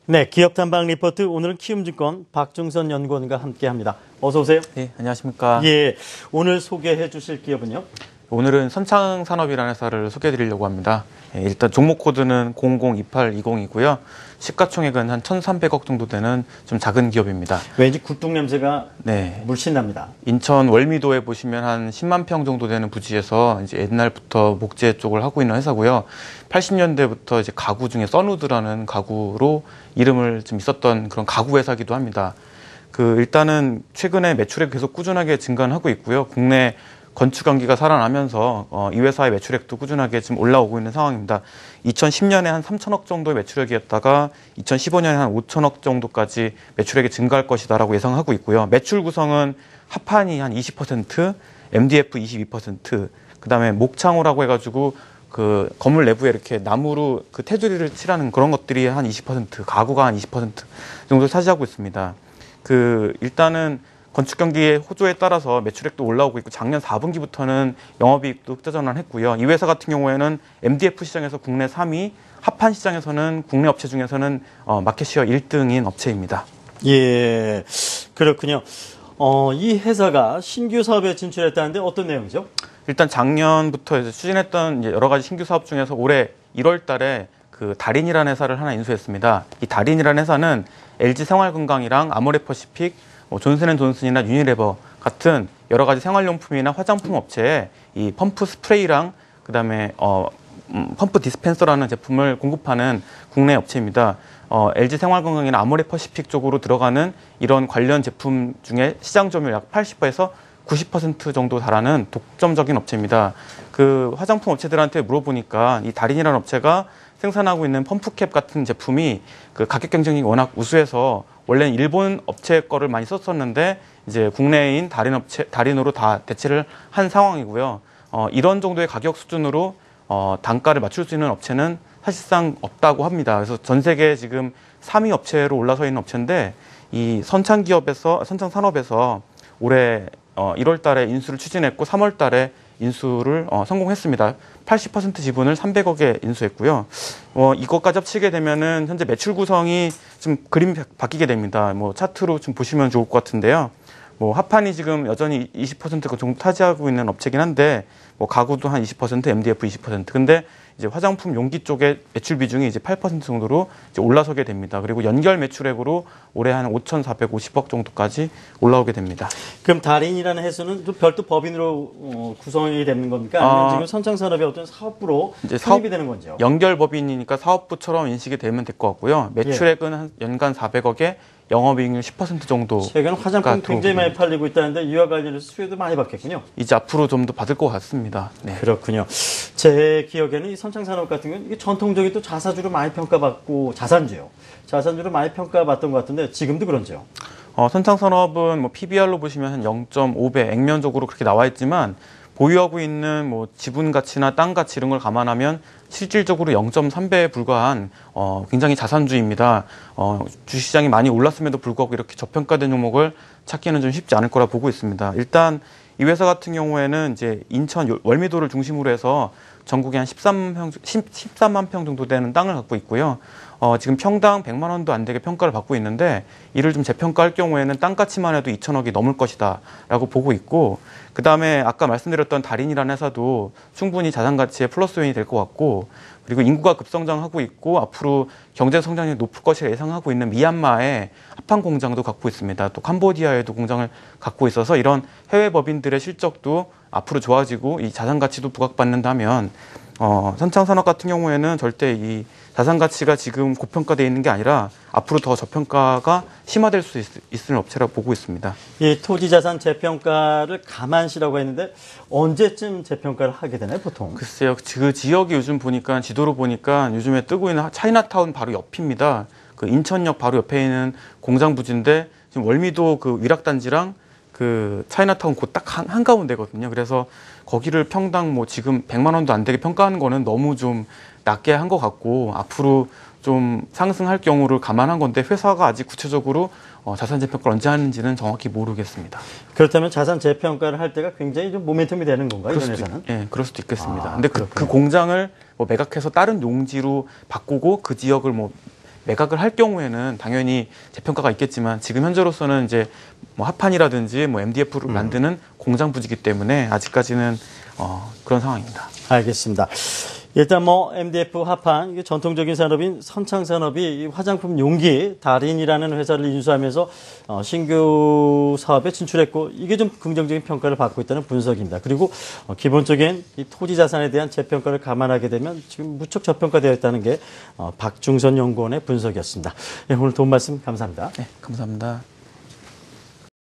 네, 기업 탐방 리포트 오늘은 키움증권 박중선 연구원과 함께합니다. 어서 오세요. 네, 안녕하십니까. 예, 오늘 소개해 주실 기업은요? 오늘은 선창산업이라는 회사를 소개해드리려고 합니다. 일단 종목 코드는 002820이고요. 시가총액은 한 1,300억 정도 되는 좀 작은 기업입니다. 왠지 굴뚝 냄새가 네, 물씬 납니다. 인천 월미도에 보시면 한 10만 평 정도 되는 부지에서 이제 옛날부터 목재 쪽을 하고 있는 회사고요. 80년대부터 이제 가구 중에 써누드라는 가구로 이름을 좀 있었던 그런 가구 회사기도 합니다. 일단은 최근에 매출액 계속 꾸준하게 증가하고 있고요. 국내 건축 경기가 살아나면서 이 회사의 매출액도 꾸준하게 지금 올라오고 있는 상황입니다. 2010년에 한 3천억 정도의 매출액이었다가 2015년에 한 5천억 정도까지 매출액이 증가할 것이다라고 예상하고 있고요. 매출 구성은 합판이 한 20%, MDF 22%, 그다음에 목창호라고 해가지고 그 건물 내부에 이렇게 나무로 그 테두리를 칠하는 그런 것들이 한 20%, 가구가 한 20% 정도 차지하고 있습니다. 일단은 건축 경기의 호조에 따라서 매출액도 올라오고 있고 작년 4분기부터는 영업이익도 흑자전환했고요. 이 회사 같은 경우에는 MDF 시장에서 국내 3위, 합판 시장에서는 국내 업체 중에서는 마켓시어 1등인 업체입니다. 예, 그렇군요. 이 회사가 신규 사업에 진출했다는데 어떤 내용이죠? 일단 작년부터 이제 추진했던 이제 여러 가지 신규 사업 중에서 올해 1월 달에 그 다린이라는 회사를 하나 인수했습니다. 이 다린이라는 회사는 LG 생활건강이랑 아모레퍼시픽, 존슨앤존슨이나 유니레버 같은 여러 가지 생활용품이나 화장품 업체에 이 펌프 스프레이랑 그다음에 펌프 디스펜서라는 제품을 공급하는 국내 업체입니다. LG 생활건강이나 아모레퍼시픽 쪽으로 들어가는 이런 관련 제품 중에 시장 점유율 약 80%에서 90% 정도 달하는 독점적인 업체입니다. 그 화장품 업체들한테 물어보니까 이 다린이라는 업체가 생산하고 있는 펌프캡 같은 제품이 그 가격 경쟁이 워낙 우수해서 원래는 일본 업체 거를 많이 썼었는데 이제 국내인 다린으로 다 대체를 한 상황이고요. 이런 정도의 가격 수준으로 단가를 맞출 수 있는 업체는 사실상 없다고 합니다. 그래서 전 세계 지금 3위 업체로 올라서 있는 업체인데 이 선창산업에서 올해 1월 달에 인수를 추진했고 3월 달에 인수를 성공했습니다. 80% 지분을 300억에 인수했고요. 이것까지 합치게 되면은 현재 매출 구성이 좀 그림이 바뀌게 됩니다. 차트로 좀 보시면 좋을 것 같은데요. 합판이 지금 여전히 20% 정도 차지하고 있는 업체긴 한데, 가구도 한 20%, MDF 20%. 근데 이제 화장품 용기 쪽의 매출 비중이 이제 8% 정도로 이제 올라서게 됩니다. 그리고 연결 매출액으로 올해 한 5,450억 정도까지 올라오게 됩니다. 그럼 다린이라는 회사는 또 별도 법인으로 구성이 되는 겁니까? 아니면 지금 선창산업의 어떤 사업부로 이제 편입이 되는 건지요? 연결 법인이니까 사업부처럼 인식이 되면 될 것 같고요. 매출액은 한 연간 400억에 영업이익률 10% 정도. 최근 화장품 굉장히 많이 팔리고 있다는데 이와 관련해서 수혜도 많이 받겠군요. 이제 앞으로 좀 더 받을 것 같습니다. 네. 그렇군요. 제 기억에는 이 선창산업 같은 경우는 이게 전통적인 또 자사주로 많이 평가받고 자산주로 많이 평가받던 것 같은데 지금도 그런지요? 선창산업은 PBR로 보시면 한 0.5배 액면적으로 그렇게 나와 있지만 보유하고 있는 지분 가치나 땅 가치 이런 걸 감안하면 실질적으로 0.3배에 불과한 굉장히 자산주입니다. 주식시장이 많이 올랐음에도 불구하고 이렇게 저평가된 종목을 찾기는 좀 쉽지 않을 거라 보고 있습니다. 일단 이 회사 같은 경우에는 이제 인천 월미도를 중심으로 해서 전국에 한 13만 평 정도 되는 땅을 갖고 있고요. 지금 평당 100만 원도 안 되게 평가를 받고 있는데 이를 좀 재평가할 경우에는 땅 가치만 해도 2천억이 넘을 것이다 라고 보고 있고, 그 다음에 아까 말씀드렸던 다린이라는 회사도 충분히 자산 가치의 플러스 요인이 될 것 같고, 그리고 인구가 급성장하고 있고 앞으로 경제 성장률이 높을 것이라 예상하고 있는 미얀마에 합판 공장도 갖고 있습니다. 또 캄보디아에도 공장을 갖고 있어서 이런 해외 법인들의 실적도 앞으로 좋아지고 이 자산 가치도 부각받는다면 선창산업 같은 경우에는 절대 이 자산 가치가 지금 고평가되어 있는 게 아니라 앞으로 더 저평가가 심화될 수 있을 업체라고 보고 있습니다. 이 토지자산 재평가를 감안시라고 했는데 언제쯤 재평가를 하게 되나요, 보통? 글쎄요, 그 지역이 요즘 보니까 지도로 보니까 요즘에 뜨고 있는 차이나타운 바로 옆입니다. 그 인천역 바로 옆에 있는 공장 부지인데 지금 월미도 그 위락단지랑 그 차이나타운 그 딱 한가운데거든요. 그래서 거기를 평당 지금 100만 원도 안 되게 평가하는 거는 너무 좀 낮게 한 것 같고 앞으로 좀 상승할 경우를 감안한 건데 회사가 아직 구체적으로 자산 재평가를 언제 하는지는 정확히 모르겠습니다. 그렇다면 자산 재평가를 할 때가 굉장히 좀 모멘텀이 되는 건가요, 이런 회사는? 네, 그럴 수도 있겠습니다. 근데 그 공장을 매각해서 다른 용지로 바꾸고 그 지역을 매각을 할 경우에는 당연히 재평가가 있겠지만 지금 현재로서는 이제 뭐 합판이라든지 뭐 MDF를 만드는 공장 부지이기 때문에 아직까지는 그런 상황입니다. 알겠습니다. 일단 뭐 MDF 합판, 이게 전통적인 산업인 선창산업이 이 화장품 용기 달인이라는 회사를 인수하면서 신규 사업에 진출했고 이게 좀 긍정적인 평가를 받고 있다는 분석입니다. 그리고 기본적인 이 토지 자산에 대한 재평가를 감안하게 되면 지금 무척 저평가되어 있다는 게 박중선 연구원의 분석이었습니다. 네, 오늘 도움 말씀 감사합니다. 네, 감사합니다.